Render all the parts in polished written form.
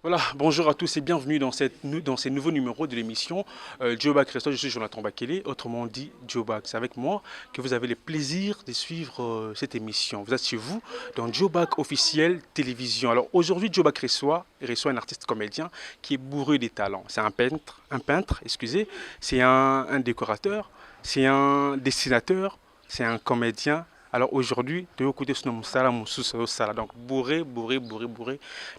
Voilà, bonjour à tous et bienvenue dans, dans ces nouveaux numéros de l'émission Djobak Resto. Je suis Jonathan Bakele, autrement dit Djobak. C'est avec moi que vous avez le plaisir de suivre cette émission. Vous êtes chez vous dans Djobak officiel télévision. Alors aujourd'hui, Djobak reçoit un artiste comédien qui est bourré des talents. C'est un peintre, excusez, c'est un décorateur, c'est un dessinateur, c'est un comédien. Alors aujourd'hui, de côté donc bourré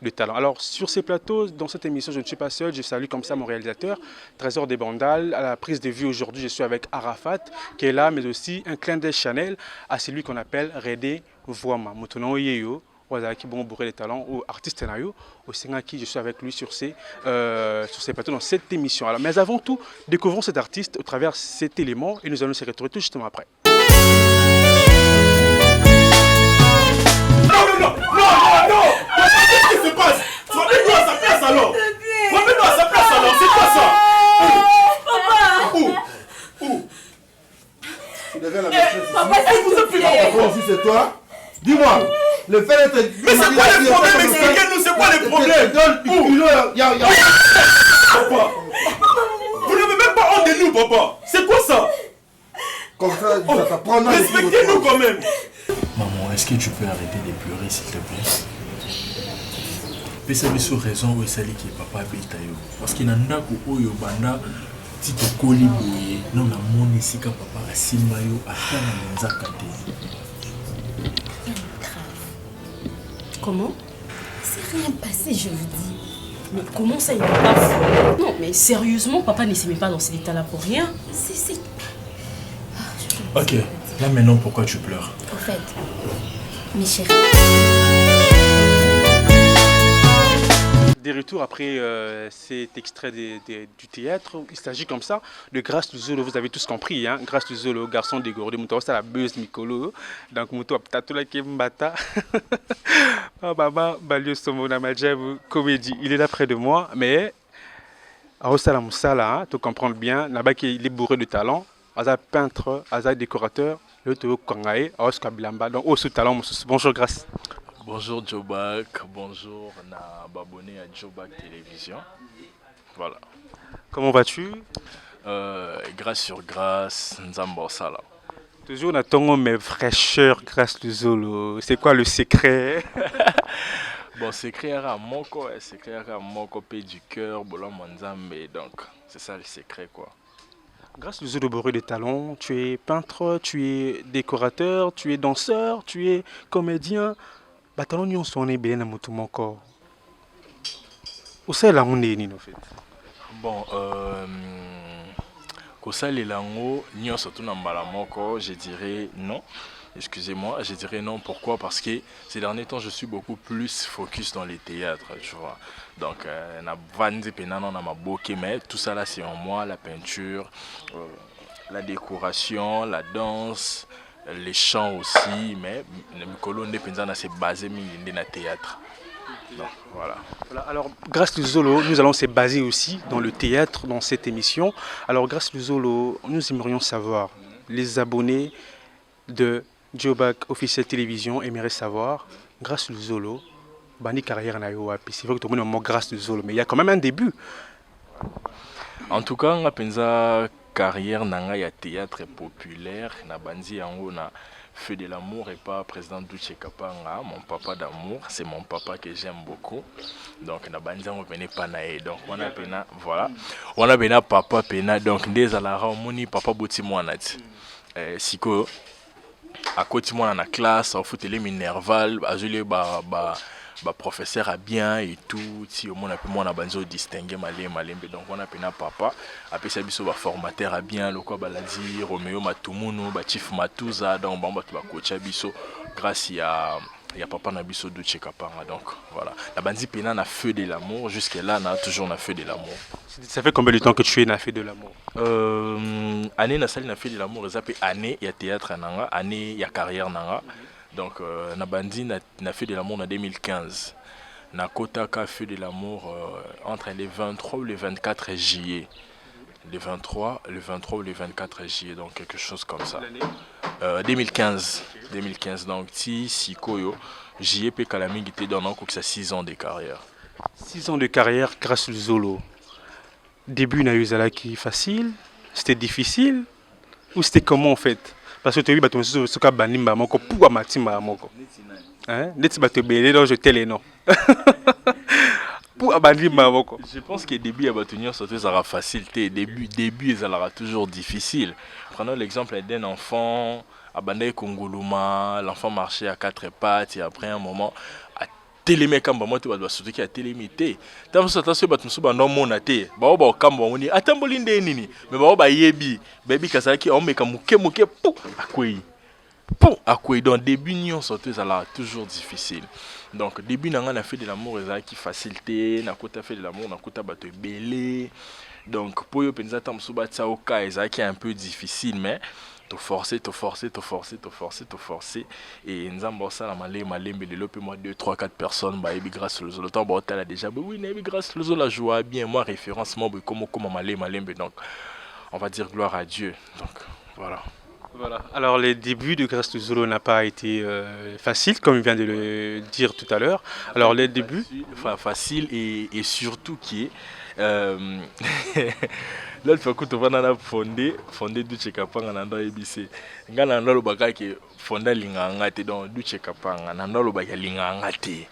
de talent. Alors sur ces plateaux, dans cette émission, je ne suis pas seul, je salue comme ça mon réalisateur, Trésor des Bandal. À la prise de vue aujourd'hui, je suis avec Arafat qui est là, mais aussi un clin d'œil Chanel à celui qu'on appelle Redé Voama. Moutonon Yeyo, qui bon bourré de talent, ou artiste nayo, au sein qui je suis avec lui sur ces plateaux dans cette émission. Alors, mais avant tout, découvrons cet artiste au travers cet élément et nous allons se retrouver tout justement après. Non! Qu'est-ce qui se passe? Remets-nous à sa place alors! Remets-nous à sa place alors! C'est quoi ça? Où? Tu deviens la maîtresse. Papa, s'il vous plaît! Si c'est toi, dis-moi. Le fait d'être. Mais c'est quoi les problèmes? Expliquez-nous, c'est quoi les problèmes? Papa! Vous n'avez même pas honte de nous, papa! C'est quoi ça? Comme ça, ça t'apprend. Respectez-nous quand même! Maman, est-ce que tu peux arrêter de pleurer s'il te plaît? Pesa biso raison où est qui papa habita yo. Parce qu'il y a un oyo banda tito koli boye. Non na moni sika papa asimba yo atana nzaka te. Comment? C'est rien passé, je vous dis. Mais comment ça, il n'est pas fou? Non, mais sérieusement, papa ne se met pas dans cet état-là pour rien. C'est... Ok, là maintenant, pourquoi tu pleures? Au fait, mes chéris... Des retours après cet extrait du théâtre, il s'agit comme ça de Grâce Luzolo, vous avez tous compris, hein? Grâce Luzolo, garçon dégourdé, Mouto, c'est la buzz Mikolo, donc Mouto, Tatula Kimbata, Baba, Balio Somona Majabu, comédie, il est là près de moi, mais Arosala Moussala, tu comprends bien, là-bas il est bourré de talent, Aza peintre, Aza décorateur, le Toyo Kangae, Aoska Bilamba, donc au sous-talent, bonjour Grâce. Bonjour Djobak, bonjour na abonné à Djobak Télévision. Voilà. Comment vas-tu? Grâce sur grâce, Nzambo Sala. Toujours on attend mes fraîcheurs grâce le Zolo. C'est quoi le secret? Bon, secret à moko paix du cœur, bola manzambe, donc c'est ça le secret quoi. Grâce le Zolo bourré de talents, tu es peintre, tu es décorateur, tu es danseur, tu es comédien. Batalon nyon sonné bien à moto mon corps. Où c'est là on est ni en fait? Bon, kosa les lango nyon surtout na mbala moko, je dirais non. Excusez-moi, je dirais non. Pourquoi? Parce que ces derniers temps, je suis beaucoup plus focus dans les théâtres, tu vois. Donc, na vandi penano na maboke, mais tout ça là c'est en moi, la peinture, la décoration, la danse. Les chants aussi, mais Mikolo Ndepenzana s'est basé dans le théâtre. Donc, voilà. Alors, grâce au Zolo, nous allons se baser aussi dans le théâtre, dans cette émission. Alors, grâce au Zolo, nous aimerions savoir, les abonnés de Djobak Officiel Télévision aimeraient savoir, grâce au Zolo, Bani carrière na yo api. C'est vrai que tout le monde a grâce au Zolo, mais il y a quand même un début. En tout cas, on a pensé carrière nanga ya théâtre populaire na bandi yango na Feu de l'amour et pas président Douche Kapanga, mon papa d'amour, c'est mon papa que j'aime beaucoup. Donc na bandi yango venait pas naé. Donc on a pena voilà. On a pena papa pena donc des alara moni papa boti mwanati. Siko à côté moi na classe, au foot les minerval, azuli ba professeur a bien et tout, si au moins on a besoin de distinguer malembe, donc on a pena papa, après ça biso ba formateur a bien, le quoi baladi, Roméo Matumunu, ba Chief Matuza, donc on va coach biso grâce à papa na biso de Tchekapanga, donc voilà. La bandi pena na Feu de l'amour, jusque là on a toujours na Feu de l'amour. Ça fait combien de temps que tu es na Feu de l'amour? Année na salle na Feu de l'amour, ça fait année il y a théâtre nanga, année il y a carrière nanga. Donc, na bandi na Feu de l'amour en 2015. Na Kotaka Feu de l'amour entre les 23 ou les 24 juillet. Le 23 ou le 24 juillet, donc quelque chose comme ça. 2015. 2015, donc si Koyo, JP Kalaming était dans 6 ans de carrière. 6 ans de carrière grâce au Zolo. Début na Yuzalaki facile, c'était difficile ou c'était comment en fait? Parce que tu as vu bateau ce cas banimba moko pour matimba moko. Hein? N'était pas te belé donc je t'ai les noms. Pour abanimba moko. Je pense que début à bâtonnier surtout ça sera facile, début ça sera toujours difficile. Prenons l'exemple d'un enfant abandonné Kongoluma, l'enfant marchait à quatre pattes et après un moment télémé kamba moto ba surtout qui a télémité tam so taso ba tumso ba no mona te ba ba kamba woni atamboli nde nini me ba yebi baby kasaki on meka muke pou akwei donc début nion surtout ça là toujours difficile. Donc début na nga fait de l'amour ça qui facilité na kota fait de l'amour na kota ba te belé. Donc pour yo penza tam so ba tsa oka ça qui est un peu difficile mais te forcer et nzambo ça la malembe développer moi 2 3 4 personnes ba ebi grâce le temps ba hôtel déjà oui na ebi grâce le la joie bien moi référence moi comment malembe donc on va dire gloire à Dieu. Donc voilà. Voilà. Alors les débuts de Grâce du Zolo n'a pas été facile comme il vient de le dire tout à l'heure. Alors les débuts facile et surtout qui est l'autre fois que tu vas fondé du Tchekapanga nando ebisi ngana ndalo bakaki fonda linganga te donc du Tchekapanga nando ba linganga te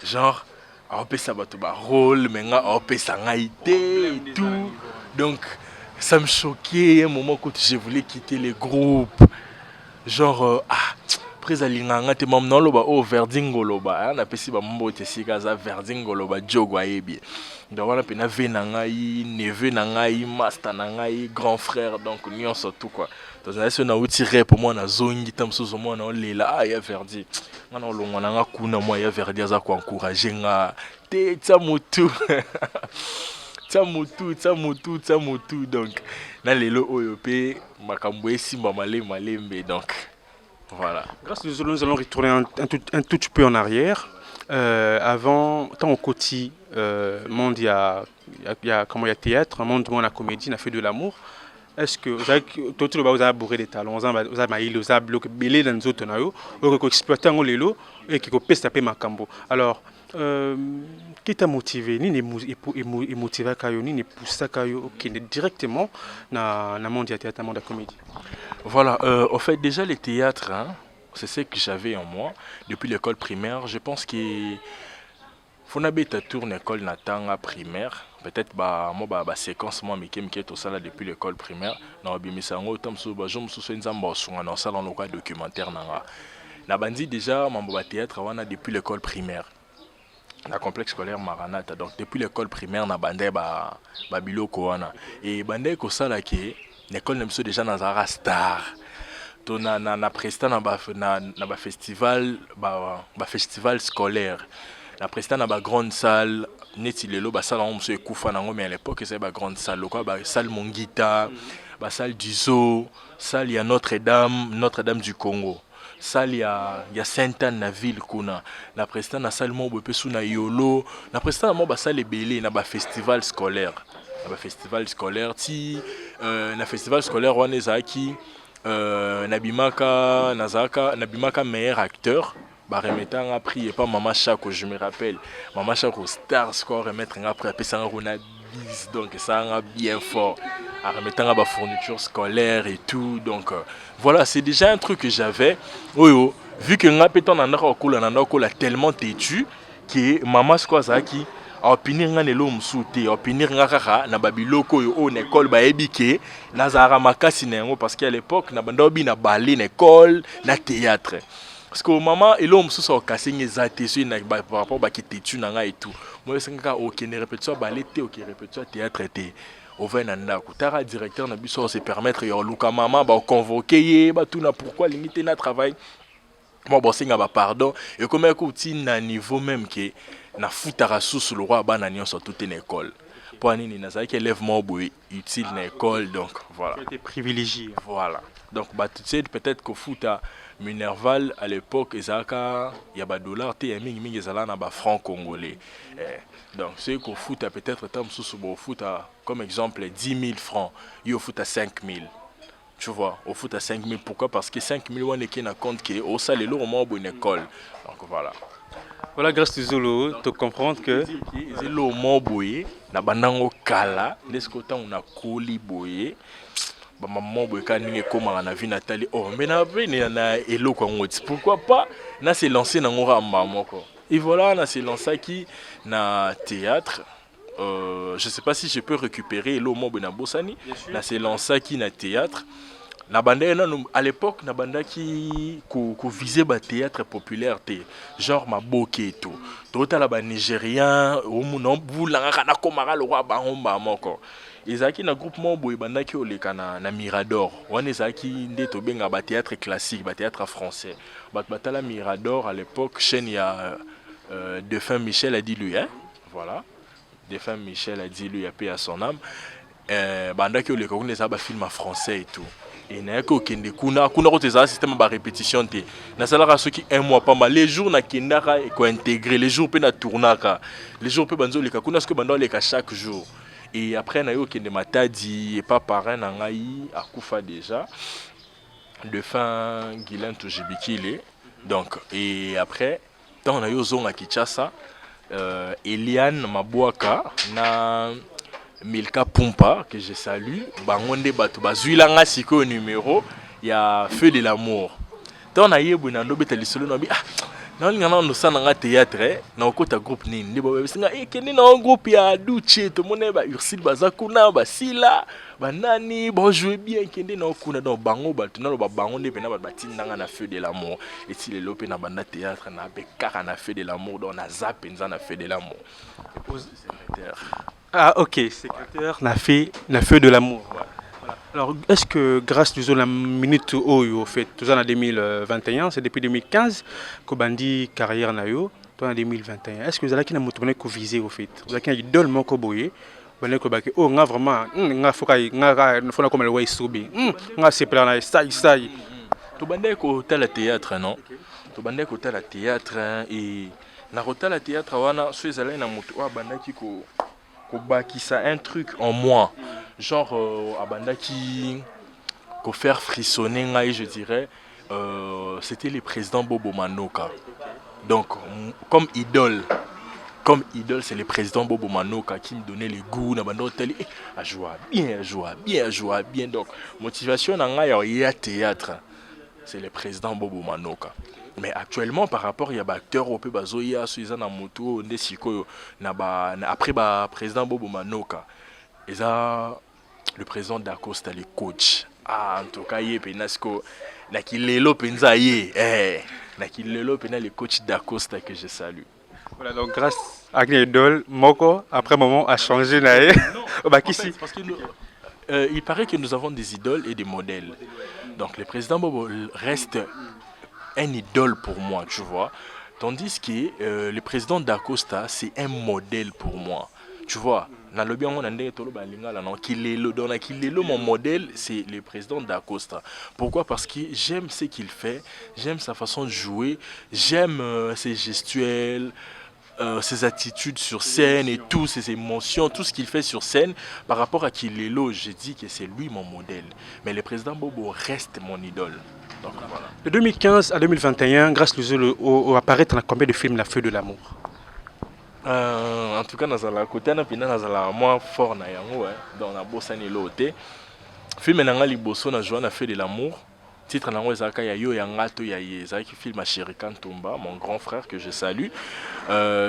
genre apesa bato ba rôle mais nga apesa ngai te et tout donc ça me choquait un moment quand je voulais quitter les groupes genre après alinganga te mam non loba o verdingo loba na pesi ba mambo te sika za verdingo loba jogo ayebi donc wana pena ve na ngai neveu na ngai master na ngai grand frère donc nyonso tout quoi donc na na uti rap pour moi na zongi tamso moi na lela ya verdi ngana longo na nga kuna moi ya verdi za ko encourager nga te tsamutu tsamutu donc na lelo oyo pe makambo esimba malembe donc voilà. Grâce au Zolo, nous allons retourner un tout petit peu en arrière. Avant, tant au Koti, monde il y a comment il y a théâtre, un monde où on a comédie, on a fait de l'amour. Est-ce que vous avez bourré des talents, vous avez maïl, vous avez bloqué belé dans les autres naïos, vous avez exploité un lélo et qui peut taper Makambo. Alors, qui t'a motivé, ni motivé kayo, ni poussé kayo, qui est directement dans le monde du théâtre, dans le monde de la comédie. Voilà, en fait déjà les théâtres, hein, c'est ce que j'avais en moi depuis l'école primaire. Je pense que faut n'habiter tourne école natanga primaire. Peut-être bah moi bah séquence moi mais qui est au salon depuis l'école primaire. Non bimisango tam so bah je me souviens nzamba sunga na salon local documentaire nanga. Na bandi déjà mambo ba théâtre wana depuis l'école primaire. Na complexe scolaire Maranatha donc depuis l'école primaire na bandé ba biloko wana et bandé ko sala ke l'école n'aime déjà dans un star. To na presta na ba festival festival scolaire. Na presta na ba grande salle neti lelo ba salle on se kufa nango mais à l'époque c'est ba grande salle quoi ba salle Mongita, ba salle du Zoo, salle ya Notre-Dame du Congo. Salle ya Sainte-Anne na ville kuna. Na presta na salle mo bepe suna yolo, na presta na mo ba salle belé na ba festival scolaire. Na festival scolaire ti na festival scolaire wana ezaki nabimaka meilleur acteur ba remettant a prix et pas Mama Chako je me rappelle Mama Chako star score remettre un après ça on a bis donc ça a bien fort à remettant ba fourniture scolaire et tout donc voilà c'est déjà un truc que j'avais vu que nga péton na kola tellement têtu que Mama Chako ça qui a opinir nga nelo msute opinir nga kaka na babiloko yo on école ba ebike na zara makasi na ngo parce qu'à l'époque na banda obi na ballet na école na théâtre parce que maman elo msusa okasi ngezate so na par rapport ba kitetu na nga et tout moi senga OK ne répétition ballet te OK répétition théâtre te au vena ndako tara directeur na biso se permettre yo luka maman ba convoquer ba tout na pourquoi limiter na travail moi bon senga ba pardon et comme écouti na niveau même que na futara sous le roi bana nyonso toute une école pour nini na ça qui élève moi utile na école donc voilà tu étais privilégié voilà donc bah tu sais peut-être que futa Minerval à l'époque ezaka ya ba dollar te ya mingi ezala na ba franc congolais donc c'est que futa peut-être tam sous bo futa comme exemple 10 000 francs yo futa 5 000. Tu vois, au foot à 5 000, pourquoi? Parce que 5 000 on est qui n'a compte que au salaire au moins bonne école. Donc voilà. Voilà, grâce à Zolo, tu comprends que... C'est le mot boye, na bandango kala, l'escota on a coli boye. Bah maman boye quand ni comme on a vu Nathalie. Oh mais na na elo quoi pourquoi pas? Na s'est lancé dans ngora maman quoi. Et voilà, na s'est lancé qui na théâtre. Je sais pas si je peux récupérer elo mot boye na Bossani. Na s'est lancé qui na théâtre. Na banda à l'époque na banda qui visait ba théâtre populaire genre Maboke et tout tota la ba nigérien au muno bulanga kana komara le roi bahomba moko ezaki na groupement boy banda ki oleka na Mirador wana ezaki nde to benga ba théâtre classique ba théâtre français batala Mirador à l'époque chaîne ya défunt Michel a dit lui hein voilà défunt Michel a dit lui a paix à son âme banda ki oleka kuna ba film français et tout. Et na ko kende kuna ko teza système ba répétition te na sala ka soki un mois pas mal les jours na kendaka et ko intégrer les jours pe na tournaka les jours pe banzo leka kuna ce que bando leka chaque jour et après na yo kende matadi et pas parrain na ngai akufa déjà de fin Guilain Toujibikile donc et après tant na yo zonga Kinshasa Eliane Mabouaka na Milka Pumpa que je salue bangonde bato bazuilanga siko numéro ya Feu de l'amour tant na yebu na ndobe talisolo na bi na ngana no sana nga théâtre na okota groupe nini ndi ba singa keni na groupe ya Duche to mona ba Ursile bazakuna ba Sila ba nani ba jouer bien kende na okuna donc bango bato na ba bangonde pena ba batindanga na Feu de l'amour et si le lope na banda théâtre na bekaka na Feu de l'amour donc na zapenza na Feu de l'amour Ah ok, secrétaire n'a fait Feu de l'amour. Voilà. Alors est-ce que grâce à la minute où vous fait tout ça en 2021, c'est depuis 2015 que bandi carrière nayo, toi en 2021. Est-ce que vous avez qui n'a motourné que viser au fait? Vous avez qui idole mon koboye, vous avez que oh nga vraiment nga faut comme le way soubi. Nga c'est plan ça. To bande ko tala théâtre non? To bande ko tala théâtre et na rotala théâtre wana so ezala na moto wa banda ki ko ça un truc en moi genre abanda qui faire frissonner ngai je dirais c'était le président Bobo Manoka donc comme idole c'est le président Bobo Manoka qui me donnait les goûts na banda télé à jouer bien donc motivation na ngai ya théâtre c'est le président Bobo Manoka. Mais actuellement par rapport il y a acteur au peu bazoya Suizana moto ndesiko na ba après ba président Bobo Manoka et ça le président d'Acosta les coach en tout cas yé penasco na kilelo penza yé na kilelo pena les coach d'Acosta que je salue. Voilà donc grâce à l'idole Moko après moment a changé naé parce que il paraît que nous avons des idoles et des modèles. Donc le président Bobo reste un idole pour moi, tu vois. Tandis que le président d'Acosta, c'est un modèle pour moi. Tu vois, mon modèle, c'est le président d'Acosta. Pourquoi? Parce que j'aime ce qu'il fait, j'aime sa façon de jouer, j'aime ses gestuels, ses attitudes sur scène et tout, ses émotions, tout ce qu'il fait sur scène. Par rapport à Kilelo, je dis que c'est lui mon modèle. Mais le président Bobo reste mon idole. Donc, voilà. De 2015 à 2021, grâce au apparaître dans combien de films La Feu de l'amour? En tout cas, dans la côté, on a moins fort dans la Bossani Loté. Film na liboso na joie na Feu de l'amour. Titre na ezaka ya yo ya ngato ya yezaki film à Chérikan Tomba, mon grand frère que je salue.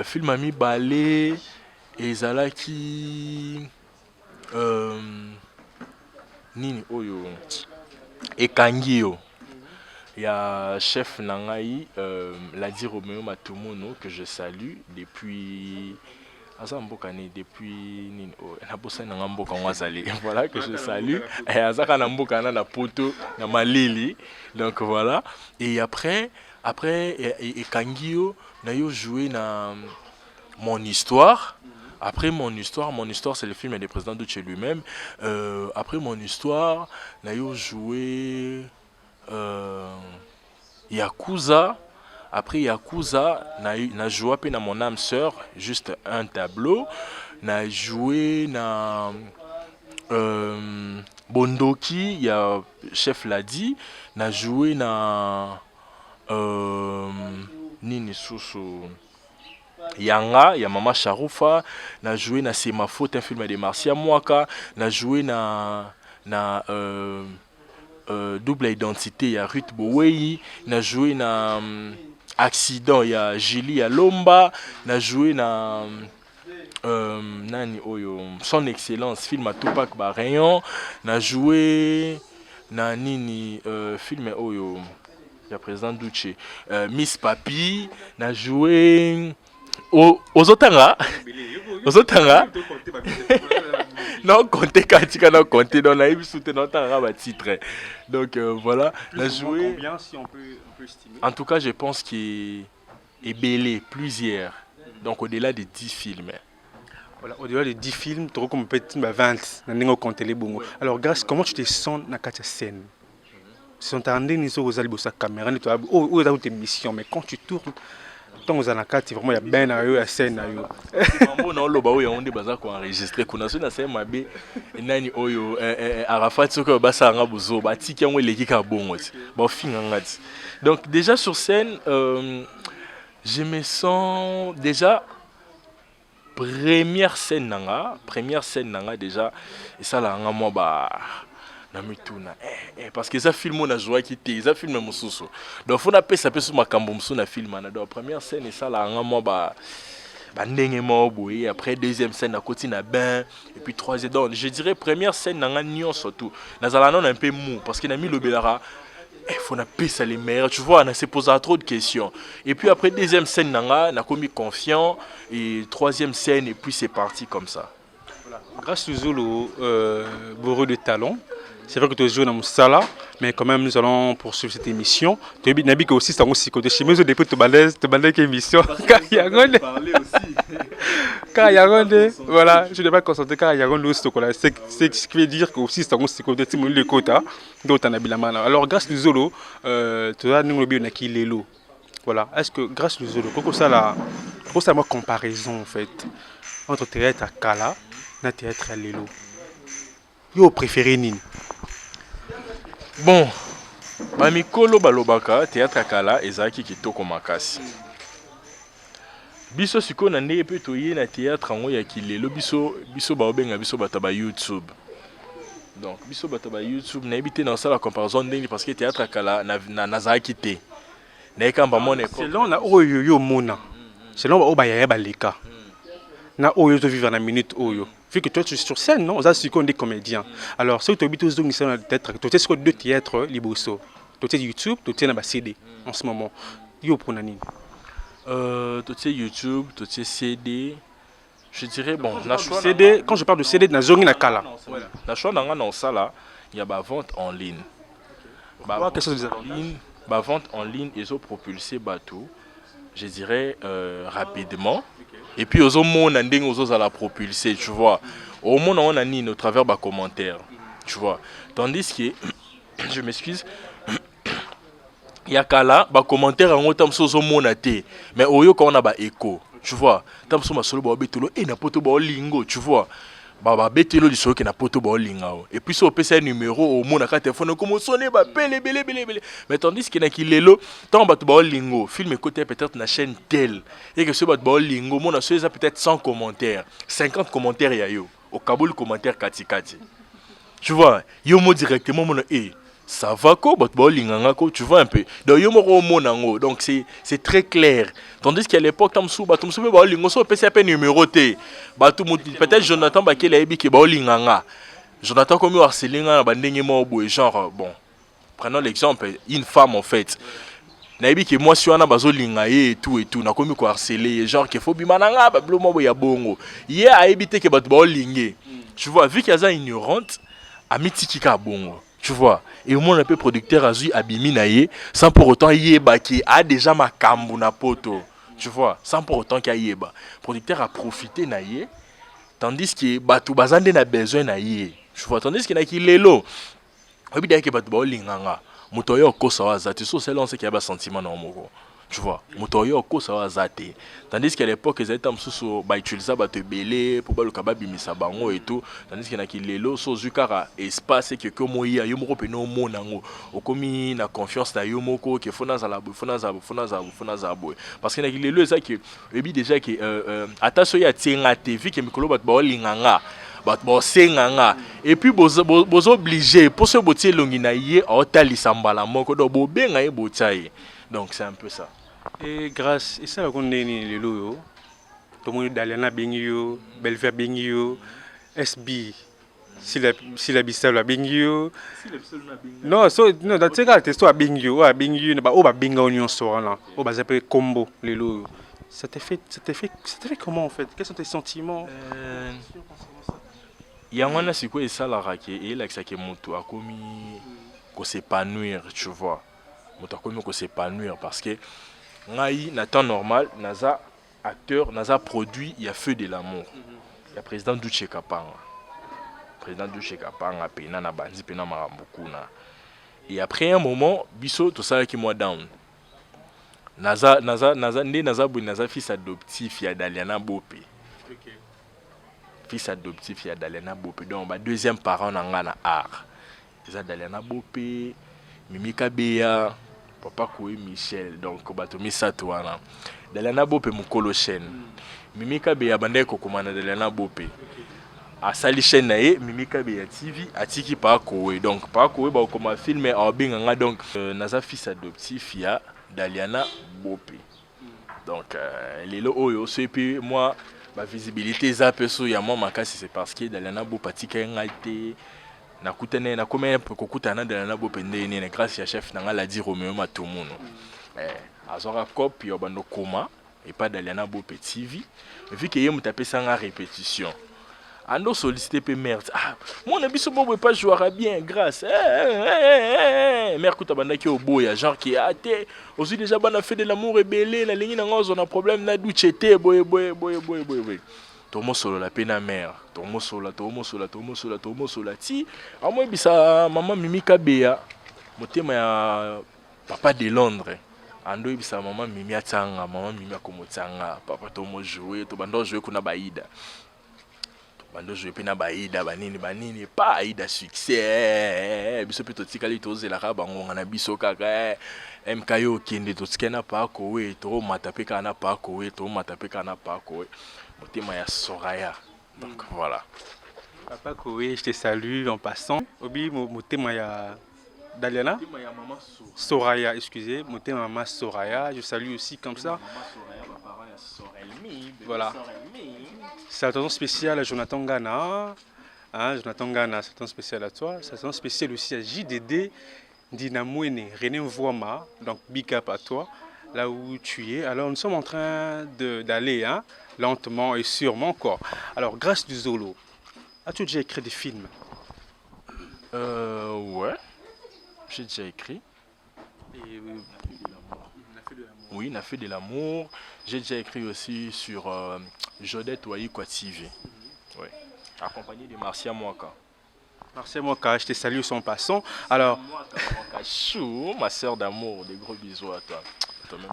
Film ami balé ezalaki nini oyo ekangio. Il y a chef Nangaï, Ladi Romeo Matumuno, que je salue depuis. Depuis. Voilà, que je salue. Et Azaka Namboka na Poto, na Malili. Donc voilà. Et après Kangio, na yo joué na Mon Histoire. Après Mon Histoire, c'est le film du président Duche lui-même. Après Mon Histoire, na yo joué. Yakuza. Après Yakuza, na joué à peine Mon âme sœur, juste un tableau. Na joué na Bondoki, il y a chef l'a dit. Na joué na Nini Susu. Yanga, il y a Mama Charoufa, na joué na C'est ma faute, un film de Marcia Mwaka, na joué na Double Identité, il y a Ruth Boweyi, na joué na Accident, il y a Julie Alomba, na joué na nani oyo Son Excellence, film à Tupac Barayon, na joué na nini film oyo ya président Duce, Miss Papi, na joué aux Otanga. Non, comptez Katika, non, comptez dans la soutenant un titre. Donc voilà, la joué. Combien, si on peut estimer? En tout cas, je pense qu'il est belé plusieurs. Donc au-delà de 10 films. Voilà, au-delà de 10 films, tu as comme peut-être 20. Alors, Grâce, comment tu te sens dans la scène? Si on t'a dit que tu as caméra, tu as tes missions, mais quand tu tournes, tant aux anakati vraiment il y a bien à scène on a le baou on débat ça enregistré kuna so na c'est mabe nani oyo Arafat soko basa nga buzo ba tiki on leki ka bongo ba finga ngati. Donc déjà sur scène je me sens déjà première scène nanga déjà et ça là nga moi ba namituna parce que ça film on a joué qui était ça film mususu donc faut na pesa pesa makambo mususu na film na donc première scène et ça là moi ba ndenge mo boy après deuxième scène à côté na ben et puis troisième donc je dirais première scène na nion surtout na zala non un peu mou parce que na mi lobelara faut na pesa les meilleurs tu vois on s'est posé trop de questions et puis après deuxième scène na commis confiant et troisième scène et puis c'est parti comme ça. Voilà. Grâce Zulu bourreau de talons. C'est vrai que tu joues dans Moussala, mais quand même nous allons poursuivre cette émission. Tu as dit que aussi c'est un psychote. Chez moi, je depuis te balèze émission. Car il y a voilà, je ne vais pas concentrer car il y a un autre c'est ce qui veut dire que aussi c'est un psychote. C'est mon quota. D'autres en habilement. Alors grâce à Zolo, tu as nous le qui l'élo. Voilà. Est-ce que grâce à Zolo, comment ça la comparaison en fait entre théâtre à Kala et théâtre à l'élo? Yo préféré nini? Bon, Mamikolo balobaka théâtre Kala ezaki kitoko makasi. Biso siko na ndenge pe toye na théâtre ngo ya kilelo biso baobenga biso bataba YouTube. Donc biso bataba YouTube na ebité dans ça la comparaison ndenge parce que théâtre Kala na zaki te. Na ekamba mona selon na oyo yo mona. Selon ba obaya baleka. Na oyo to vivre na minute oyo. Vu que toi tu es sur scène, non? Ça c'est qu'on est comédien. Alors si tu habites aux zones peut-être tu es sur deux théâtres liboso. Tu es YouTube, tu es na CD en ce moment. Yo pour nani? Tu es YouTube, tu es CD. Je dirais bon, CD quand je parle de CD na zone na kala. La choix dans ça là, il y a ba vente en ligne. Ba vente en ligne ils ont propulsé bateau. Je dirais rapidement. Et puis aux hommes on a la propulser, tu vois. Au monde on a ni au travers bas commentaires, tu vois. Tandis que je m'excuse, il y a qu'à bas commentaires en autant sur monaté, mais au yo quand on a bas écho, tu vois. Tam sur ma solo bas betulo et na poto bas lingo, tu vois. Baba betulo du solo qui na poto bas lingo. Et puis sur PC numéro au monde à téléphone comme sonner bas belé. Mais tandis qu'il y a qui l'élo, tant bas bas lingo, film écouté peut-être na chaîne telle et que ce bas lingo, mon a peut-être 100 commentaires, 50 commentaires ya yo. Au Kaboul commentaire kati. Tu vois, yo mo directement mon ça va quoi tu vois un peu. Donc yo mo monango. Donc c'est très clair. Tandis qu'à l'époque tamsou ba lingo so PCP numéroté. Ba tout peut-être Jonathan ba kele ebi ke ba linganga. Jonathan comme harcelinga ba ndenge mo boy genre bon. Prenons l'exemple une femme en fait. Naibi que moi si on a bazo lingaye et tout na komi ko harceler genre que faut bimananga ba blo mo ya bongo. Hier a éviter que ba lingé. Tu vois vu qu'elle est ignorante amiti ka bongo. Tu vois, et au moins un peu producteur a vu abimi naie sans pour autant yeba qui a déjà ma kambu na poto. Tu vois, sans pour autant qu'il yeba. Producteur a profité naie tandis que batu bazande na besoin naie. Tu vois, tandis qu'il y a qui lelo. Obi dai que batu ba linganga. Moto yo kosa waza tu so c'est là on sait qu'il y a ba sentiment na moko. Tu vois, motoyo ko ça va zater. Tandis qu'à l'époque ils étaient sous ba utiliser ba te belé pour ba le kababi misabango et tout. Tandis qu'il y a qui lelo so zukara espace que moya yo moko pe no monango. Okomi na confiance na yo moko que fona za la fona za boy. Parce qu'il y a qui lelo ça que ebi déjà que attention ya tienga te vu que mikolo bat ba linganga. Bon senganga et puis bozo obligé pour se botier longina yé otalisa mbala moko do bo benga ye botaye. Donc c'est un peu ça. Et grâce, et ça, on est les loyaux. Tout le monde Daliana Bingio, Belver Bingio, SB, si la bissa la Bingio. Non, non, dans ce cas, c'est toi Bingio, à Bingio, on va Binga Union Sora là, on va s'appeler combo les loyaux. Ça t'a fait comment en fait? Quels sont tes sentiments? Il y a un c'est quoi et ça la raquette et là que ça qui est moto a commis qu'on s'épanouir, tu vois. Moto a commis qu'on s'épanouir parce que ngai na temps normal naza acteur naza produit il y a feu de l'amour. Il y a président Duche Kapanga. Président Duche Kapanga pena na bandi pena marambukuna. Et après un moment biso tout ça qui moi down. Naza fils adoptif ya Daliana Bopé. Fils adoptif ya Daliana Bopé. Donc ba deuxième parent nanga na art. Eza Daliana Bopé, Mimika Beya, Papa Koué Michel, donc Batomi Satouana. Daliana Bopé mukolo chaîne. Mimika Beya bande ko komana Daliana Bopé. A sali chaîne na ye Mimika Beya TV atiki pa Koué. Donc pa Koué ba ko ma filmer en binganga donc naza fils adoptif ya Daliana Bopé. Donc lelo oyo so et puis moi ma visibilité zapeso ya moi makasi c'est parce que Daliana Bopé tika ngate na kutane na comme pour kokutana Daliana Bopé ndene grâce ya chef nanga la di Roméo Matomuno. Azora copie yo bando koma et pas Daliana Bopé TV. Vu que yemu tapé ça en répétition. Ando sollicité pe merde. Ah, mon abiso bobo pas jouera bien grâce. Mère kuta banda ki oboya genre qui a té. Aussi déjà bana fait de l'amour et belé na lingi na ngozo na problème na douchete boy. Tomo solo la pena mère. Tomo sola ti. A moi bisa maman Mimika Beya. Motema ya papa de Londres. Ando bisa maman Mimi atanga, maman Mimi akomotanga. Papa tomo jouer, to bando jouer kuna baida. Bando jouer pena baida banini pas aida succès biso pe totikali tozela ka bango na biso kaka MKyo kende totikena pa ko we to matapeka na pa ko we to matapeka na pa ko we motema ya Soraya. Donc voilà. Papa Koué, je te salue en passant. Obi motema ya Daliana Motema ya maman Soraya, excusez, motema maman Soraya, je salue aussi comme ça. Maman Soraya, ma parent ya Sorelmi. Voilà. Salutation spéciale à Jonathan Gana. Hein, Jonathan Gana, salutation spéciale à toi. Salutation spéciale aussi à JDD, Dinamouene, René Mvouama. Donc, big up à toi, là où tu es. Alors, nous sommes en train d'aller hein, lentement et sûrement encore. Alors, grâce du Zolo, as-tu déjà écrit des films? Ouais, j'ai déjà écrit. Et, oui, il a fait de l'amour. J'ai déjà écrit aussi sur Jodette Waïkwa TV. Oui. Accompagné de Marcia Mwaka. Marcia Mwaka, je te salue son passant. Alors, Chou, ma soeur d'amour, des gros bisous à toi.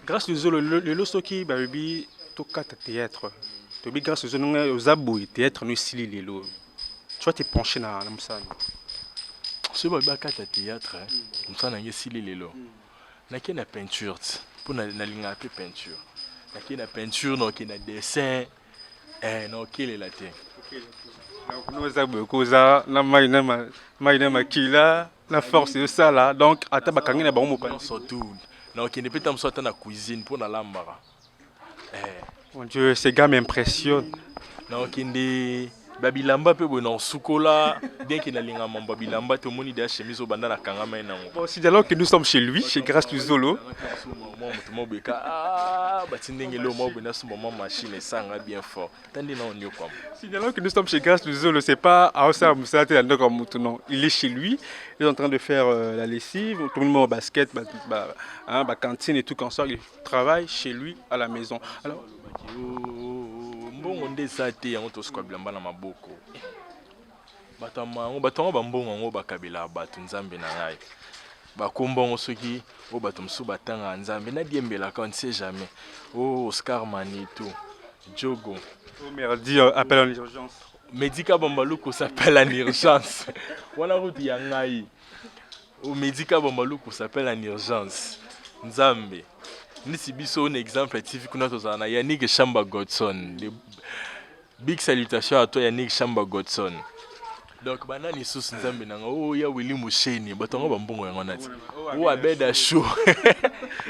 Grâce au Zolo, le Losoki, baby, toka ta théâtre. Tobi grâce au Zolo, aux abouis, théâtre, nous sili les lots. Tu vois, t'es penché dans ça. Ce baby a ta théâtre, comme ça, on a sili les lots. On a une peinture. Pour na linga pe peinture. Na na peinture no ki na dessin no kile la te. Nous avons causa na maina makila la force de ça là donc atabakangi na bango mo surtout no ki ne peut tam sortir na cuisine pour na lambara. Mon Dieu, ces gars m'impressionnent. No ki ndi babilamba pe bon sukola bien qu'il na linga mon babilamba to moni da chemise au banda na kangama na ngo. Bon, c'est alors que nous sommes chez lui, chez Grâce du Zolo. Bien fort. C'est alors que nous sommes chez Grâce du Zolo, c'est pas à Osa Moussate comme non. Il est chez lui, il est en train de faire la lessive, tout le monde au basket, cantine et tout comme ça, il travaille chez lui à la maison. Alors mbongo ndesate yango toskwabila na maboko batama bambongo ngo bakabila batu nzambe na ngai bakombongo soki o bato mosusu batanga nzambe nadiembelaka on ne sait jamais o Oscar Manito Jogo Oh merdi, appel en urgence. Medika Bambaluku s'appelle en urgence wana route ya ngai o Medika Bambaluku s'appelle en urgence nzambe nisi biso un exemple TV kuna tozala na Yannick Shamba Godson. Big salutation à toi Yannick Shamba Godson. Donc banani sous nzambe nanga oh ya Willy Musheni batonga bambongo yango nati o Abeda Show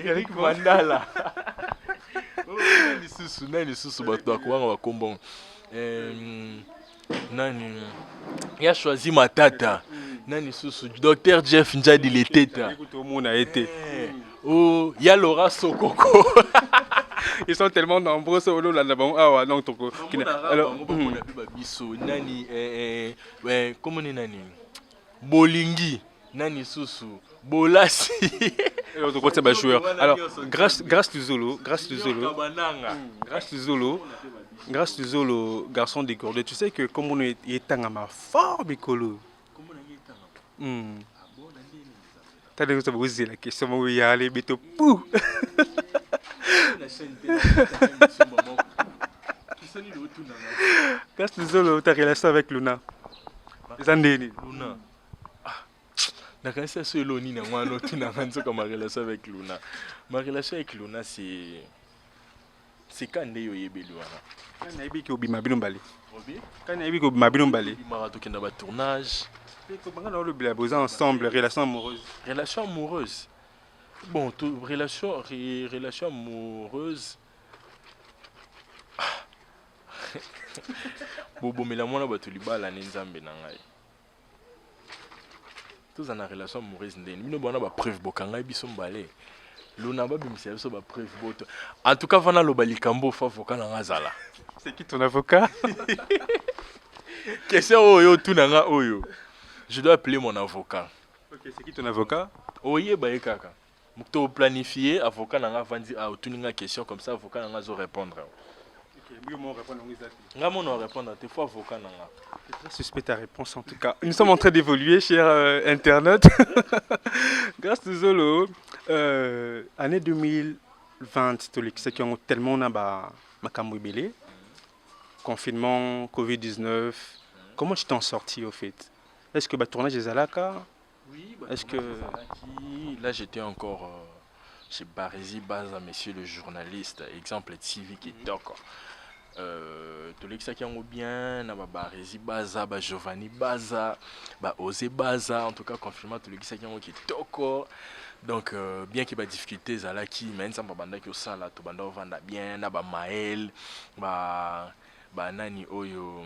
Eric Mandala oh nani sous bato bakuanga bakombongo nani ya choisi matata nani sous Dr Jeff Njadi Leteta oh ya Laura Sokoko. Ils sont tellement nombreux sur le là-bas. Ah ouais, non, toko. Alors, nani comment on est nani Bolingi nani susu Bolasi. Alors, grâce du Zolo, garçon décordé, tu sais que comme on est en ma fort bicolo. T'as déjà posé la question où il y a les bétos pou. Grâce du Zolo, ta relation avec Luna. Luna. D'accord, c'est ce Loni na moi non tu n'as rien comme ma relation avec Luna. Ma relation avec Luna c'est quand yo yebe Luna. Quand na yebiki obima bilombali. Quand na yebiki obima bilombali. Marato kenda ba tournage. Comment on le blabosa ensemble, relation amoureuse. Relation amoureuse. Bon, relation amoureuse. Bobo mais la mona ba to libala nzambe na ngai. Tous en relation amoureuse ndeni. Mino bona ba preuve bokanga biso mbale. Luna ba bimisa biso ba preuve boto. En tout cas vana lo balikambo fa avocat na ngazala. C'est qui ton avocat? Question oyo tout nanga oyo. Je dois appeler mon avocat. OK, c'est qui ton avocat? Oye ba kaka. Mukto planifier avocat nanga vandi a tuninga question comme ça avocat nanga zo répondre. OK, mieux mon répondre en Isaac. Nga mon répondre te fois avocat nanga. C'est très suspect ta réponse en tout cas. Nous sommes en train d'évoluer, cher internaute. Grâce à Zolo, année 2020, ceux qui ont tellement belé, confinement, Covid-19, comment tu t'en sortis au fait? Est-ce que le tournage des Alaka? Oui, est-ce que là j'étais encore chez Barési Baza, monsieur le journaliste, exemple TV qui est encore. Tous les qui ont bien, Barési Baza, Giovanni Baza, Osé Baza, en tout cas confinement tous les qui ont qui est encore. Donc bien qu'il y ait des difficultés Zalaki, mais ça m'a banda qui au sala, tout banda vanda bien, na Maël, nani oyo,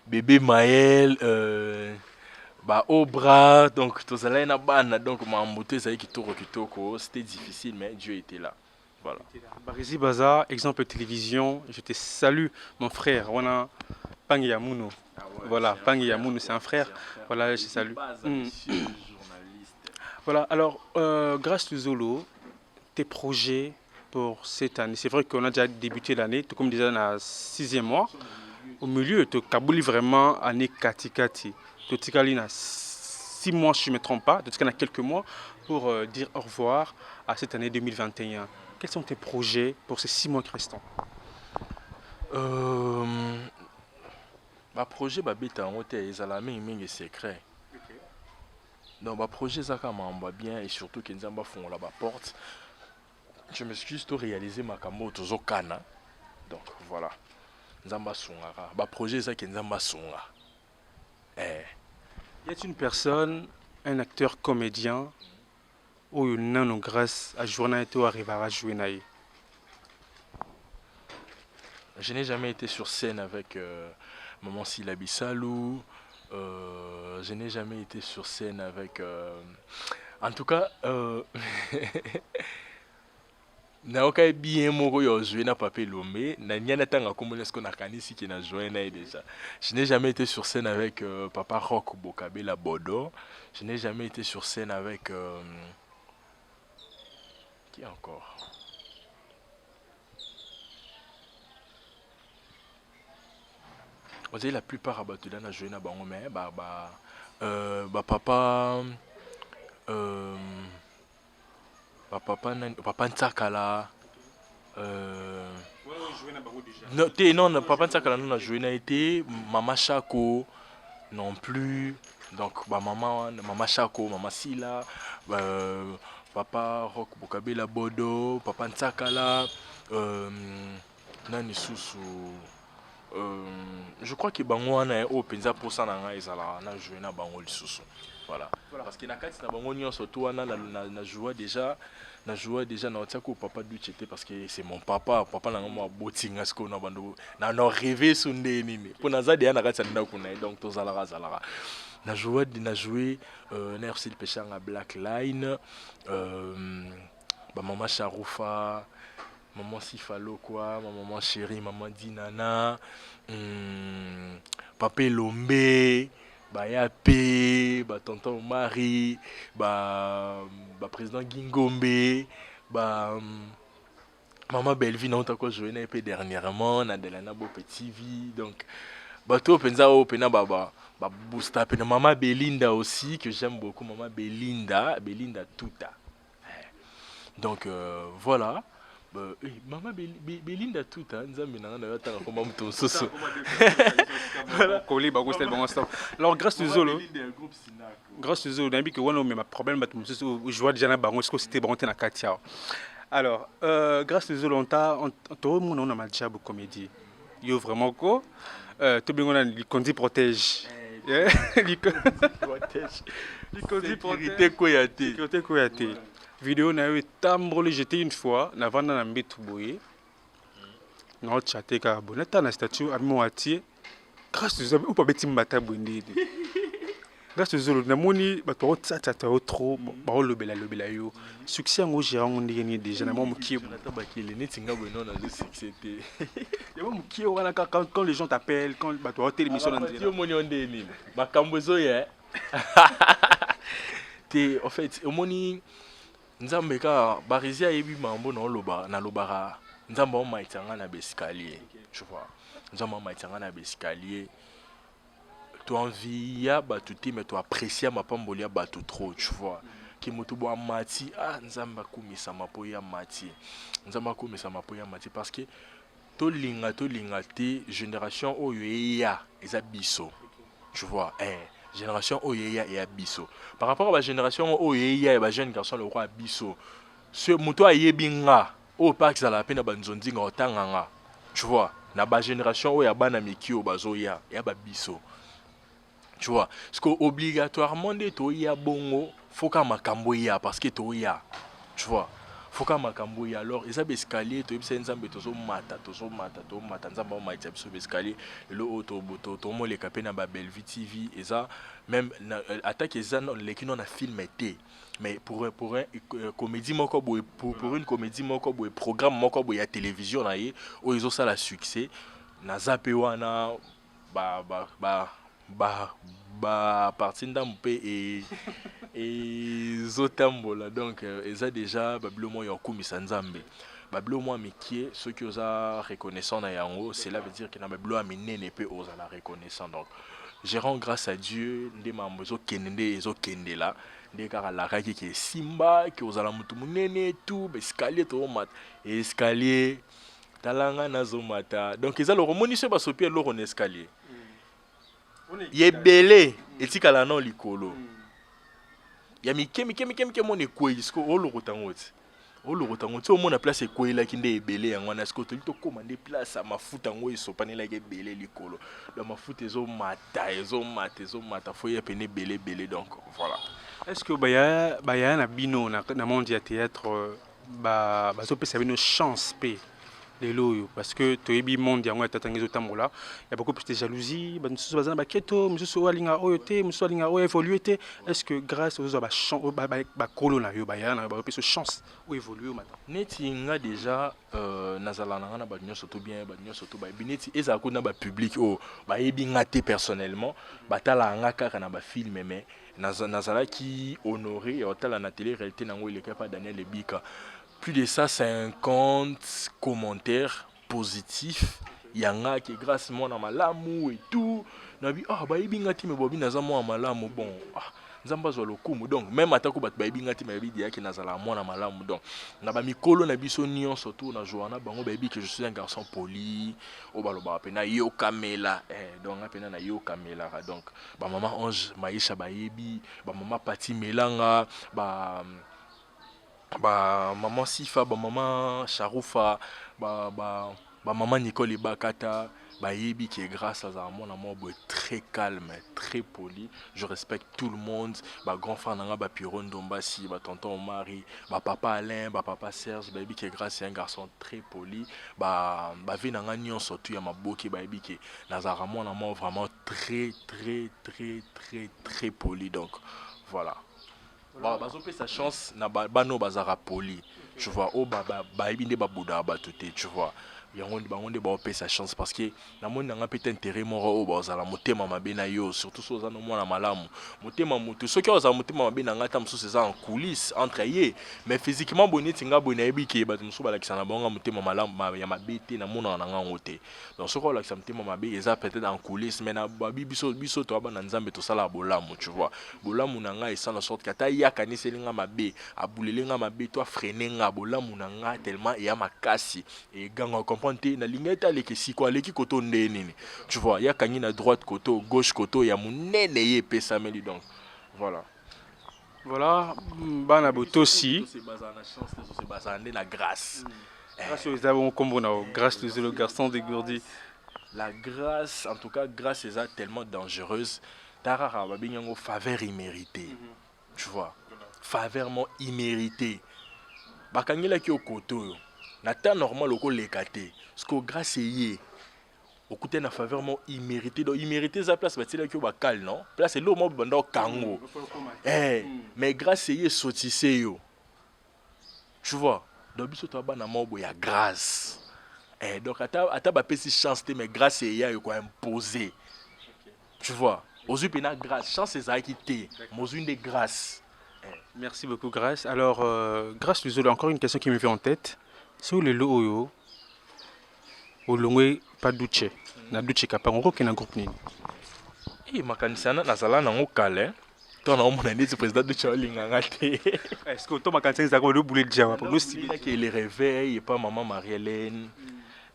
bébé Maël, au bras, donc tous allez na bana, donc m'a embouté ça qui toko, c'était difficile mais Dieu était là. Voilà. Barési Baza, exemple télévision, je te salue mon frère, on a Pangi Yamouno. Voilà, Pangi Yamouno, c'est un frère. Voilà, je salue. Voilà, alors, grâce à Zolo, tes projets pour cette année, c'est vrai qu'on a déjà débuté l'année, tout comme déjà dans le 6e mois. Au milieu, tu Kabouli vraiment année Kati. Tu Tikali 6 mois, si je ne me trompe pas, tu as quelques mois pour dire au revoir à cette année 2021. Quels sont tes projets pour ces 6 mois qui restent? Ma projet babeta en hôtel ils la mingi secret. Donc ma projet ça m'a bien et surtout qu'ils nzamba font la porte. Je m'excuse de réaliser ma camo toujours kana. Donc voilà. Nzamba songara. Ma projet ça qu'ils nzamba songa. Y a-t-il une personne, un acteur comédien ou une grâce à journée et arriver à jouer naï? Je n'ai jamais été sur scène avec Maman Silabi Salou. Je n'ai jamais été sur scène avec... En tout cas, naoka bien moko yo joué na papé lomé na nyana tanga comme est-ce qu'on a kanisi qui na joué na déjà. Je n'ai jamais été sur scène avec Papa Rock Bokabela Bodo. Je n'ai jamais été sur scène avec qui encore? On dirait la plupart à Batouda na joué na bango mais papa papa Ntsakala non papa Ntsakala non a joué n'a été maman Chako non plus donc maman Chako maman Sila papa Rock Bokabela Bodo papa Ntsakala nani susu je crois que bango wana o penza posa na nga ezala na jouer na bango lisusu voilà parce que na kati na bango nyonso to wana na jouer déjà na otiako papa Duchete parce que c'est mon papa na nga mo botinga sko na bando na rêver sunde nini pour na za de na kati na kuna donc to zala na jouer na RC le péché en Black Line maman Charoufa maman Sifalo quoi, maman chérie, maman Dinana, papa Lombe, Yape, tonton Marie, président Gingombe, maman Belleville, on t'a quoi joué un peu dernièrement, na Delana Bo Petit vie, donc tout penza o pena boosta pena maman Belinda aussi que j'aime beaucoup, maman Belinda Tuta. Donc voilà. Maman Belinda tout alors grâce à Zolo on a vu que on a un problème je vois déjà est-ce que c'était bon na Katia alors grâce à Zolo on a un job comédie yo vraiment quoi tout bien on a Likondi protège Likondi protège sécurité Koyate vidéo na yo tambroli jeté une fois na vanda na mbetu boye na chaté ka boneta na statue ami moitié grâce aux ou pas beti mbata bondé grâce aux na moni ba to tsata trop ba lobela yo succès ngo gérant on ndenge déjà na mo mukie na bakile neti ngabo non na le succès té ya mo mukie wana quand les gens t'appellent quand ba to télévision na yo moni on ndeni ba kambozo ye té en fait moni nzambe ka barizia yebi mambo na lobara nzamba o maitanga na bescalier tu vois nzamba maitanga na bescalier tu envie ya batuti mais tu apprécier ma pamboli ya batu trop tu vois ki mutu bo mati nzamba kumisa mapo ya mati parce que to linga te génération oyo ya eza biso tu vois génération oyeya et abisso par rapport à la génération oyeya et ba jeune garçon le roi abisso ce muto ayebinga au parc za la peine banzondi nga otanganga tu vois na ba génération oya bana mikio bazoya ya ba bisso tu vois parce que obligatoirement de to ya bongo faut ka makambo ya parce que to ya tu vois faut ka makambo ya alors eza escalier to yebisa nzambe tozo mata nzamba o maita biso escalier le auto to mo le kapena ba Belleville TV eza même attaque eza le kino na film été mais pour un comédie moko boy pour une comédie moko boy programme moko boy ya télévision na ye o izo ça la succès na zape wana partie ndampe et zotambola donc eza déjà bablomo ya kumisa nzambe bablomo mikie ceux qui osa reconnaissant na yango cela veut dire que na bablo aminene pe osa la reconnaissant donc je rends grâce à Dieu nde mambo kende là nde kaka la raki ki simba ki osa la mutu munene tout escalier to mat escalier talanga nazomata donc eza le remonise ba sopi lo on escalier yebele etikala non likolo ya mike mon ekwe isko olokotangote o mona place ekwe la kinde ebele yango na isko to commander place mafuta ngo isopane la ebele likolo la mafuta ezo mata fo ya pene belé donc voilà est-ce que baya na bino na monde ya théâtre zo pesa bino chance pe Leloyo parce que to yebi monde yango tatangezo tambola il y a beaucoup plus de jalousie mususu bazana baketo mususu alinga oyote mususu alinga o évoluer te est-ce que grâce aux ba kolo na yo ba yana ba plus chance ou évoluer maintenant neti nga déjà nazala na ba nyoso to bien ba nyoso to ba bineti eza ko na ba public o ba yebi ngate personnellement batala nga kaka na ba film mais nazala qui honoré otala na télé réalité nango il est capable Daniel Ebika plus de 150 commentaires positifs. Il y en a qui grâce à mon malamu et tout. nabi ah bayebi ngati me bobi naza mwana malamu bon ah nzamba zo lokumu donc même atako bat bayebi ngati bayebi dia ki nazala mwana malamu donc na ba mikolo na biso nion surtout na joana bango bayebi que je suis un garçon poli o baloba pena yo kamela donc apena na yo kamela donc ba maman Ange Maïcha bayebi ba maman Pati Melanga ba maman Sifa ba maman Charoufa ba maman Nicole Bakata bayebi qui est grâce à mon amour très calme, très poli. Je respecte tout le monde. Ba grand frère nanga ba Piron Dombasi, ba tonton Marie, ba papa Alain, ba papa Serge, bayebi qui est grâce à un garçon très poli. Ba vie nanga nion surtout ya maboki bayebi qui nazara mon amour vraiment très poli donc voilà. Bah pe sa chance na bano bazara poli. Tu vois oh bayebi nde ba bouda ba tuté, tu vois. Bango nde ba sa chance parce que na moni nanga peut intérêt moro o bazala motema mabe na yo surtout so za no mwana malamu motema mutu soki oza motema mabe na ngata mso c'est en coulisses entre ye mais physiquement boniti nga bona yebi ke ba mso balakisa na bango motema malamu ya mabe te na mona na nga ngote donc soko balakisa motema mabe eza peut-être en coulisses mais na biso to ba na nzambe to sala bolamu tu vois bolamu na nga esa na sorte kata ya kaniseli nga mabe abulele nga mabe to freiner nga bolamu na nga tellement ya makasi et ganga na lingeta leki siko aleki koto ndenene tu vois ya kangi na droite koto gauche koto ya munene ye pesa meli donc voilà bana botosi c'est basé na chance c'est basé na grâce grâce aux avons comme grâce le garçon de Gourdi la grâce en tout cas grâce est tellement dangereuse tarara babinyango faveur imméritée tu vois faveur imméritée bakangela ki okoto na temps normal au lekate parce que grâce yé au côté na faveur immérité donc immérité sa place bah c'est là cal non place l'eau mo banda kango mais grâce yé sotissé yo tu vois donc biso to ba na mobo ya grâce donc ata ba pesi chance mais grâce yé yo quoi imposer tu vois ozu pena grâce chance ça qui té mozu une grâce. Merci beaucoup Grâce. Alors Grâce nous a encore une question qui me vient en tête. Sur le lot oyo olongwe pas duche na duche kapango ke na groupe nini makanisa na sala na ngokale to na omona ndeti président duche olinga ngate est-ce que to makanisa za ko le bouler déjà pour nous si que le réveil et pas maman Marie-Hélène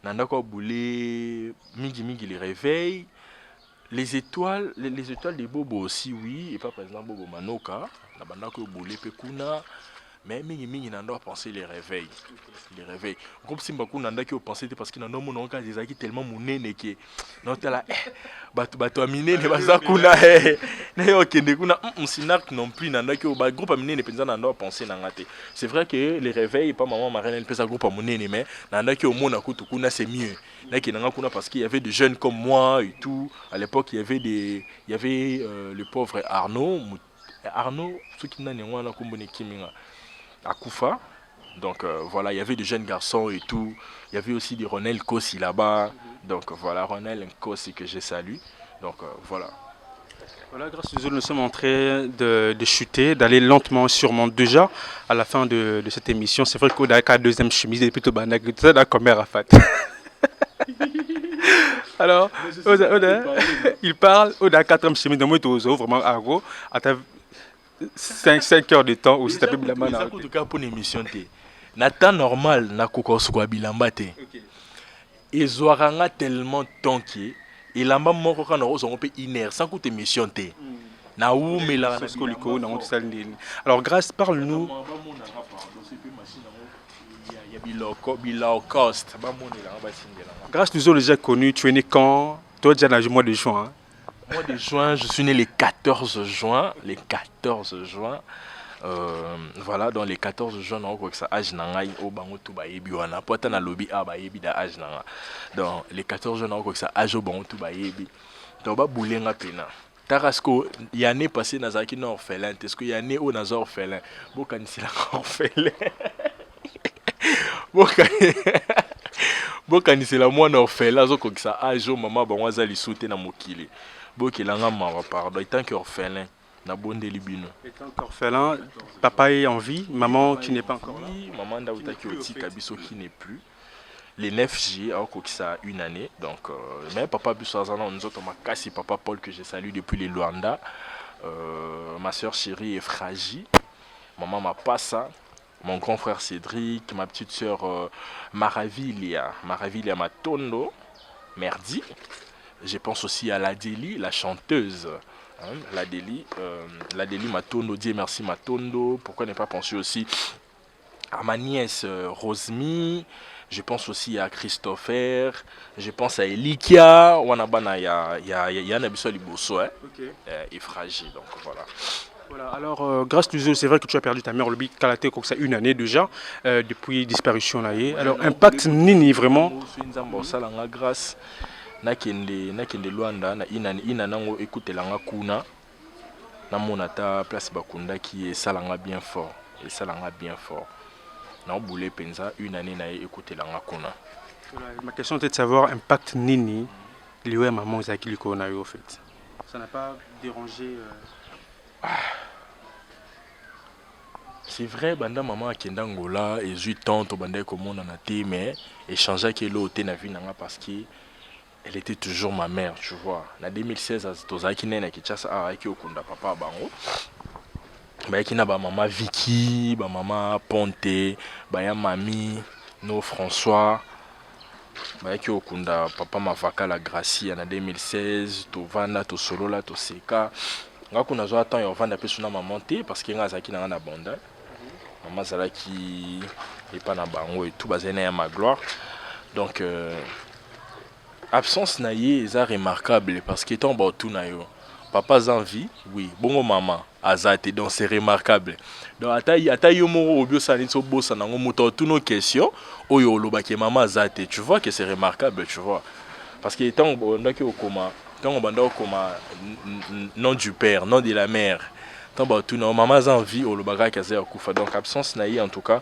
nanda ko bouler mingi le réveil les étoiles des Bobo aussi oui et pas président Bobo Manoka na banda ko bouler pe kuna. Mais mingi n'en doit penser les réveils. Les réveils. Comme si Mbakou n'en a que penser parce qu'il n'en a mon cas des acquis tellement mouné que non t'es là bato aminé ne baza kuna ne okende kuna sinak non plus n'en a que ba groupe aminé ne pensa n'en doit penser n'angate. C'est vrai que les réveils pas maman Marine pesa groupe aminé mais n'en a que au monde akutu kuna c'est mieux. Là qui n'en kuna parce qu'il y avait des jeunes comme moi et tout. À l'époque il y avait le pauvre Arnaud ceux qui n'en ont pas kombone kiminga à Koufa. Donc voilà, il y avait des jeunes garçons et tout. Il y avait aussi des Ronel Kossi là-bas. Donc voilà, Ronel Kossi que je salue. Donc voilà. Voilà, grâce à nous sommes en train de chuter, d'aller lentement, sûrement déjà à la fin de cette émission. C'est vrai qu'au Dakar, deuxième chemise, il est plutôt banal. C'est d'accord, mais Rafat. Alors, il parle au Dakar, quatrième chemise, de moi, vraiment à gros. 5 heures de temps aussi tapé bilamba na en tout cas pour une émission té na temps normal na kokos kwa bilamba té ezwaranga tellement tonki ilamba moko kana ozongo pe iner sans coûter émission té na umela na skoliko na on sal ndini. Alors Grâce parle-nous Grâce nous avons déjà connu, tu es né quand? Toi déjà dans le mois de juin. Mois de juin, je suis né le 14 juin. Voilà, dans les 14 juin, on voit que ça âge nangai au bango tout bayebi wana. Pota na lobby a bayebi da âge nanga. Dans les 14 juin, on voit que ça âge au bango tout bayebi. Donc ba boulenga pena. Tarasko, y a né passé nazaki na orphelin. Est-ce que y a né au naza orphelin? Boka nisila orphelin. Boka nisila mwana orphelin zo ko ça âge au maman bango azali sauter na mokili. Pardon, tant qu'orphelin, na bonde libino. Étant qu'orphelin, papa est en vie, maman qui n'est pas encore là. Oui, maman Daouta qui est Kabiso qui n'est plus. les 9 juillet, ça une année. Donc, mais papa Bissouazana, nous autres, Makassi, papa Paul, que je salue depuis les Luanda. Ma soeur chérie est fragile. Maman Mapassa. Mon grand frère Cédric, ma petite soeur Maravilia Matondo, Merdi. Je pense aussi à Ladeli, la chanteuse. Hein, Ladeli Matondo, Dieu merci Matondo. Pourquoi ne pas penser aussi à ma nièce Rosemi. Je pense aussi à Christopher. Je pense à Elikia. Wanabana, il y a un abisso liboso, et fragile. Donc voilà. Voilà, alors grâce à Luzolo, c'est vrai que tu as perdu ta mère au lobby Kalaté comme ça une année déjà, depuis disparition là. Alors impact nini vraiment. Grâce nakende Luanda na ina nango écoutelanga kuna na monata place bakunda qui est salanga bien fort et salanga bien fort. Na boulé penza une année na écoutelanga kuna. Voilà, ma question était de savoir impact nini lié à maman Zaki Likona au fait. Ça n'a pas dérangé C'est vrai, banda maman a kenda ngola et zui tante banda comme on en a été mais échanger que l'autre na vie nanga parce que elle était toujours ma mère, tu vois. En 2016 à Tozaki nena ki chasa a ki okunda papa bango. Ba ki na ba maman Vicky, ba maman Ponte, ba ya mami no François. Ba ki okunda papa Mavaka la Gracie en 2016, to vanda to solo la to seka. Nga kuna zo attend yo vanda pe suna maman te parce que nga zaki na bonda. Maman zalaki et pas na bango et tout bazena ya ma gloire. Donc absence naïe est remarquable parce que ton tout naïo papa en vie oui bongo maman azate donc c'est remarquable donc ata yo moro obio sanitso bossa nango moto tous nos questions oyo loba ke maman azate tu vois que c'est remarquable tu vois parce que tant ndaki okoma tant banda okoma nom du père nom de la mère tout non maman en vie au lobaga kaze akufa donc absence naïe en tout cas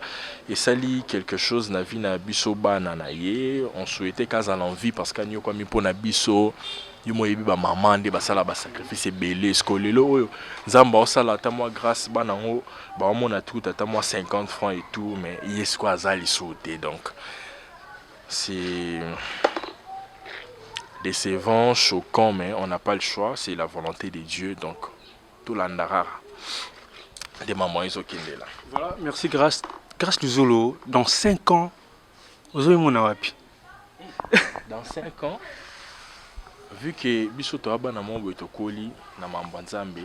et ça lit quelque chose na vie na biso bana naïe on souhaitait qu'à l'envie parce qu'anyo kwa mi pona biso yo moyebi ba maman de basala ba sacrifice belé skolelo oyo nzamba osala ta moi grâce bana ngo ba mona tout ata moi 50 francs et tout mais yes quoi azali sauté donc c'est décevant choquant mais on n'a pas le choix c'est la volonté de Dieu donc tout l'andara des mamans ils ont là. Voilà, merci grâce Luzolo. Dans 5 ans, vous avez mon awapi. Dans 5 ans, vu que bisoto abana mon boitokoli na mambanzambe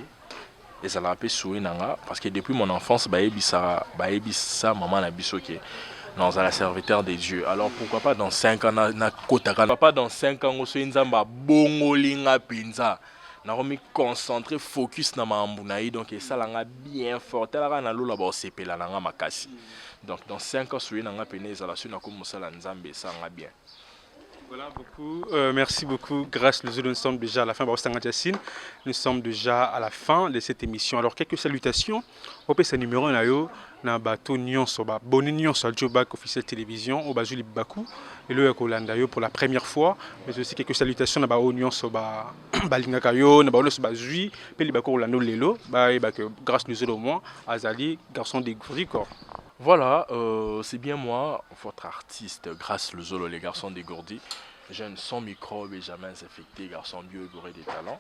et ça l'a soué nanga parce que depuis mon enfance baebisa maman na bisoke dans la serviteur des dieux. Alors pourquoi pas dans 5 ans na kotaka papa dans 5 ans on se nzamba bongolinga pinza. Na remis concentré focus na mambunaï donc et ça l'a bien fort tela na lola ba sepela na makasi. Donc dans 5 ans soué nanga peneza la suna comme musala nzambe ça nga bien. Voilà beaucoup. Merci beaucoup. Grâce Luzolo, nous sommes déjà à la fin. Nous sommes déjà à la fin de cette émission. Alors quelques salutations. Au pays numéro 1 là na bateau nyonso ba bonnion sur Jobak officiel télévision au Bazuli Baku et le Kolanda pour la première fois mais aussi quelques salutations na ba onion so ba balingaka yo na ba onion so ba zui pe libako Orlando lelo ba que grâce Luzolo moi Azali garçon des corps. Voilà, c'est bien moi, votre artiste, grâce Luzolo, les garçons dégourdis, jeune sans microbe et jamais infecté, garçon bio et bourré des talents.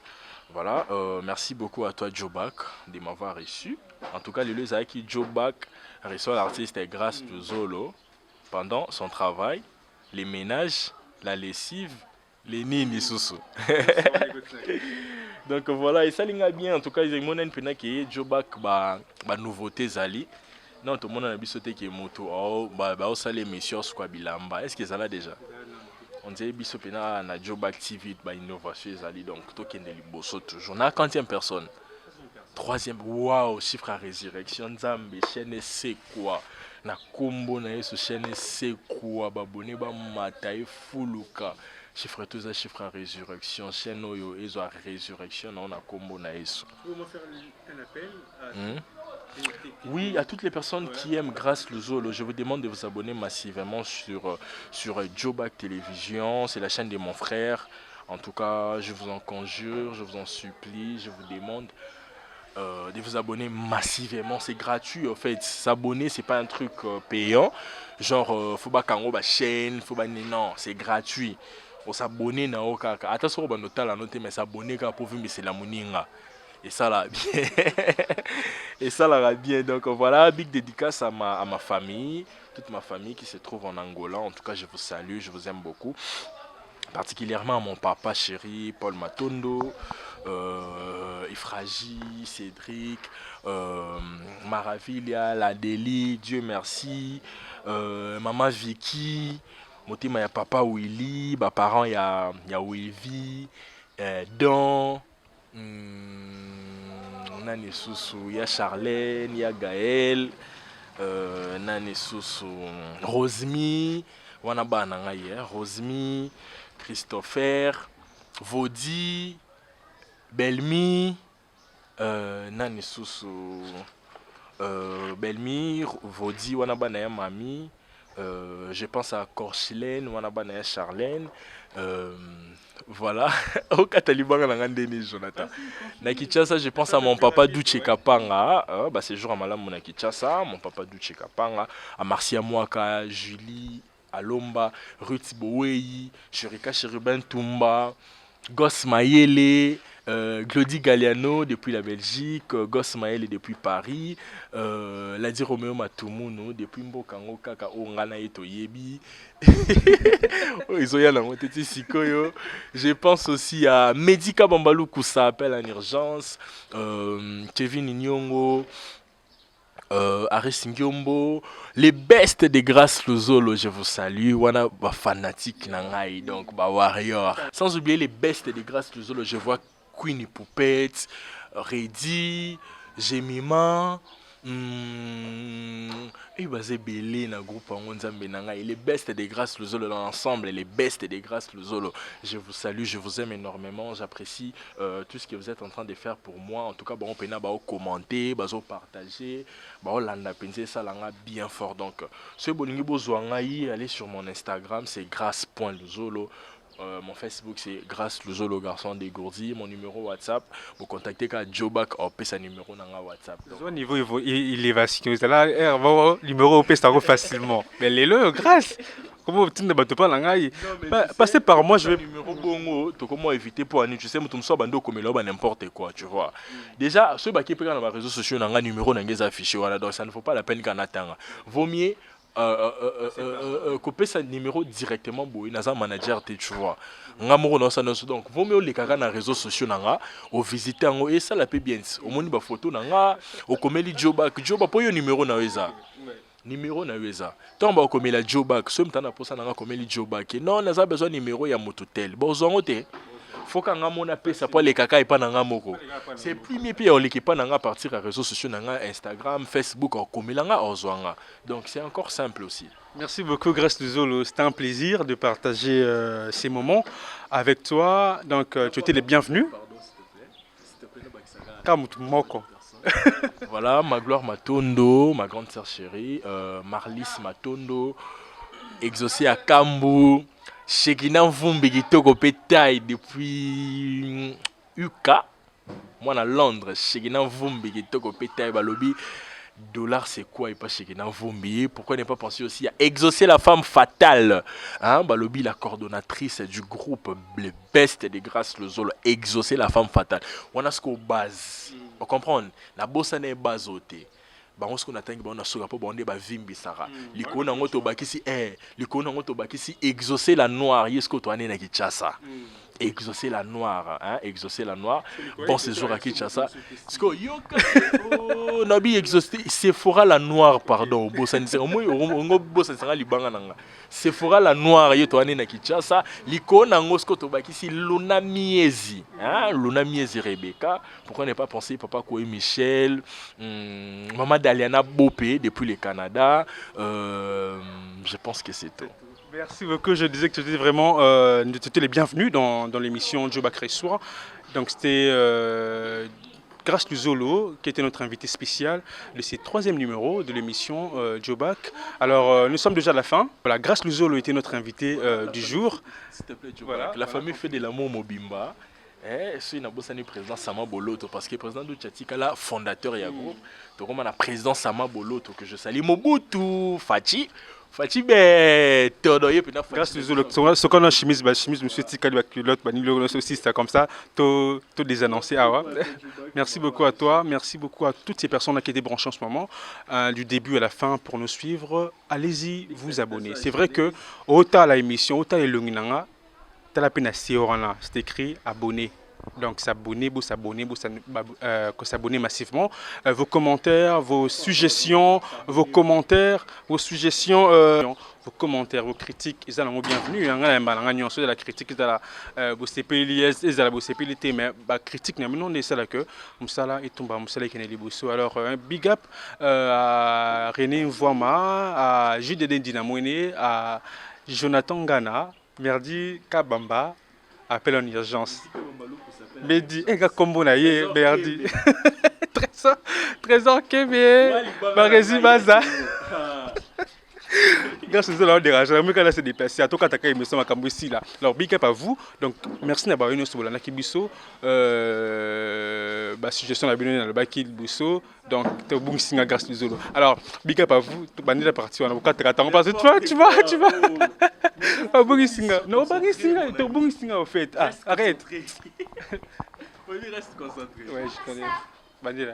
Voilà, merci beaucoup à toi Jobak de m'avoir reçu. En tout cas, le lieu qui Jobak reçoit l'artiste grâce Luzolo pendant son travail, les ménages, la lessive, les nini sousou. Donc voilà, et ça l'ing'a bien. En tout cas, ils ont une pena qui Jobak ba nouveauté zali. Non, tout le monde a bisoté qui est moto. Oh, bah, ça les messieurs quoi bilamba. Est-ce que ça l'a déjà? On dit bisoté na Jobak TV, bah innovation zali donc tout qui est des bosso toujours. Na quantième personne? 3e. Waouh, chiffre à résurrection. Zambe chaîne c'est quoi? Na combo na yesu chaîne c'est quoi? Babone ba mataï fuluka. Chiffre tout ça chiffre à résurrection. Chaîne oyo ezo à résurrection on a combo na yesu. Vous pouvez faire un appel à Oui, à toutes les personnes qui aiment Grâce Luzolo, je vous demande de vous abonner massivement sur Jobak Télévision. C'est la chaîne de mon frère. En tout cas, je vous en conjure, je vous en supplie, je vous demande de vous abonner massivement. C'est gratuit en fait. S'abonner, c'est pas un truc payant. Genre, faut pas qu'on ait chaîne, faut pas non, c'est gratuit. On s'abonner na okaka. Attention, on va la noter, mais s'abonner pour vous, mais c'est la moninga. Et ça là bien. Et ça là bien. Donc voilà, big dédicace à ma famille, toute ma famille qui se trouve en Angola. En tout cas, je vous salue, je vous aime beaucoup. Particulièrement à mon papa chéri, Paul Matondo, Ifraji, Cédric, Maravilia, Ladeli, Dieu merci, Maman Vicky, Motima ya papa Willy, mes parents ya Wilvi, Don, Nani Soussou, ya Charlène, ya Gaël, Nani Soussou, Rosemi, wana bana ngai, Rosemi, Christopher, Vaudi, Belmi, Nani Soussou, Belmi, Vaudi, Wanabanaya Mami, je pense à Corchilène, Wanabanaya Charlène, voilà, au Catalibanga Nangandeni Jonathan. Na Kinshasa, je pense à mon papa Duche Kapanga, bah c'est jour à Malam na Kinshasa, mon papa Duche Kapanga, à Marcia Mwaka, Julie, Alomba, Ruth Bowei, Sherika Cherubin Tumba, Goss Mayele, Glody Galliano depuis la Belgique, Goss Mayele depuis Paris, Ladi Romeo Matumuno depuis Mbokango Kaka Ongana Etoyebi. Je pense aussi à Medika Bambalou Koussa appelle en urgence, Kevin Inyongo. Aris Ngyombo, les bestes de Grâce Luzolo, je vous salue. Wana ba fanatique nangai, donc ba warrior. Sans oublier les bestes de Grâce Luzolo, je vois Queenie Poupette, Reddy, Jemima, et basé belé na groupe en Nzambe nangai. Les bestes de Grâce Luzolo dans l'ensemble, les bestes de Grâce Luzolo. Je vous salue, je vous aime énormément, j'apprécie tout ce que vous êtes en train de faire pour moi. En tout cas, on peut commenter, partager, ça l'a bien fort. Donc, ce bolingi bozwangai, allez sur mon Instagram, c'est grâce.luzolo. Mon Facebook c'est Grâce Luzolo garçon dégourdi. Mon numéro WhatsApp, vous contactez qu'à Jobak au sa numéro dans WhatsApp. Au niveau il est vacciné. Là, numéro au ça facilement. Mais les grâce. Comment tu ne battes pas l'angaï? Passez par moi, je vais. Numéro bongo, tu comment éviter pour aller. Tu sais, tu me sors bando comme là, n'importe quoi, tu vois. Déjà, ceux qui prennent dans les réseaux sociaux, n'ont un numéro n'ont affiché. Voilà, donc ça ne faut pas la peine qu'on attend. Vaut mieux copier sa numéro directement pour une manager, tu vois. Donc, vaut mieux les cagas dans les réseaux sociaux, au visiter et ça la paie bien. Au moins, une photo, au commélie Jobak, pour un numéro na numéro na weza tomba comme la Jobak ce mtana posa na comme les Jobak non on a besoin numéro ya mototel bonzongo te faut que nga mona pesa pour les kaka et pas nga moko c'est plus mieux puis on l'équipe pas nga partir à réseaux sociaux nga Instagram Facebook au comme nga ozwanga donc c'est encore simple aussi. Merci beaucoup Grâce Luzolo, c'était un plaisir de partager ces moments avec toi. Donc tu étais les bienvenus. Moko. Voilà, ma gloire Matondo, ma grande sœur chérie, Marlis Matondo, exaucé à Kambu, Shekina Vumbi qui toko pétaille depuis UK, moi à Londres, Shekina Vumbi qui toko pétaille balobi. Dollar c'est quoi et pas Shekina Vumbi? Pourquoi ne pas penser aussi à exaucer la femme fatale, hein? Balobi la coordonnatrice du groupe Les Bestes de Grâce Luzolo, exaucer la femme fatale. On a ce qu'on base. On comprend, la bossa n'est pas ôtée. On ce qu'on attend, on a sur on est vimbi sara. L'icône en auto bakisi l'icône en auto bakisi exaucer la noire. Est-ce que tu as né Kinshasa? Exaucer la noire, hein? Exaucer la noire. Bon séjour à Kinshasa. Ce que yo nabi exaucer Sephora la noire pardon. Bossa ni au moins on bossa sera libanga nanga. Sephora la noire yo to ané na Kinshasa. L'icône en ce que tu bakisi Luna Miezi, hein? Luna Miezi Rebecca. Pourquoi ne pas penser papa Koé Michel, maman Daliana Bopé depuis le Canada. Je pense que c'est tout. Merci beaucoup. Je disais que tu étais vraiment tu étais les bienvenus dans l'émission Jobak Ressoir. Donc c'était Grâce Luzolo qui était notre invité spécial de ce 3e numéro de l'émission Jobak. Alors nous sommes déjà à la fin. Voilà, Grâce Luzolo était notre invité du jour. S'il te plaît, Jobak. Voilà, la famille fait de l'amour Mobimba. c'est le président Sama Boloto parce que le président du Tchatika là fondateur et groupe donc on a président Sama Boloto que je salue Mobutu Fachi Théodoye grâce ce qu'on a chemise monsieur Tikali culotte aussi c'est comme ça tout désannoncé merci beaucoup à toi, merci beaucoup à toutes ces personnes qui étaient branchées en ce moment du début à la fin pour nous suivre. Allez-y vous abonner. C'est vrai que autant la émission autant les lunginanga la peine c'est écrit abonner. Donc s'abonner, vous s'abonner massivement. Vos commentaires, vos suggestions, vos critiques, ils sont bienvenus. De la critique, ils ont mais critique, non, c'est que Moussala et Tomba Moussala qui est alors un big up à René Mvouama, à Jude Dinamoine, à Jonathan Gana, Merdi Kabamba, appel en urgence. Medi, combo na ye, Merdi. Trésor Kébé, Marézi Baza. Grâce à cela, on dérange. Mais quand c'est déplacé, à tout cas, tu as émission à Cambouissi là. Alors, big up à vous. Donc, merci d'avoir venu sur la Kibiso. Suggestion à Benoît dans le Bakil Bousso. Donc, tu as bon signe grâce à Zolo. Alors, big up à vous. Tu as la partie. On a beaucoup de temps. Parce que tu vas. Bon signe. Non, pas signe. Tu as bon signe au fait. Ah, arrête. Il reste concentré. Ouais, je connais. Bandit.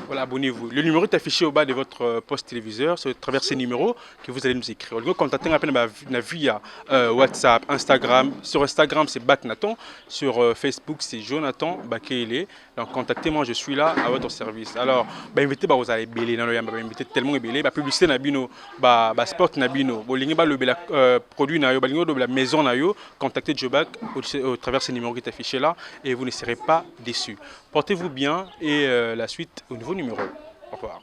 Voilà, abonnez-vous. Le numéro est affiché au bas de votre poste téléviseur. C'est à travers ces numéros que vous allez nous écrire. Vous contactez via WhatsApp, Instagram. Sur Instagram, c'est Baknaton. Sur Facebook, c'est Jonathan Bakele. Donc, contactez-moi, je suis là à votre service. Alors, invitez vous allez belé. Invitez tellement belé. Publicité nabino, sport nabino. Le produit nayo, la maison nayo. Contactez Jobak au travers ces numéros qui est affiché là et vous ne serez pas déçus. Portez-vous bien et la suite au nouveau numéro. Au revoir.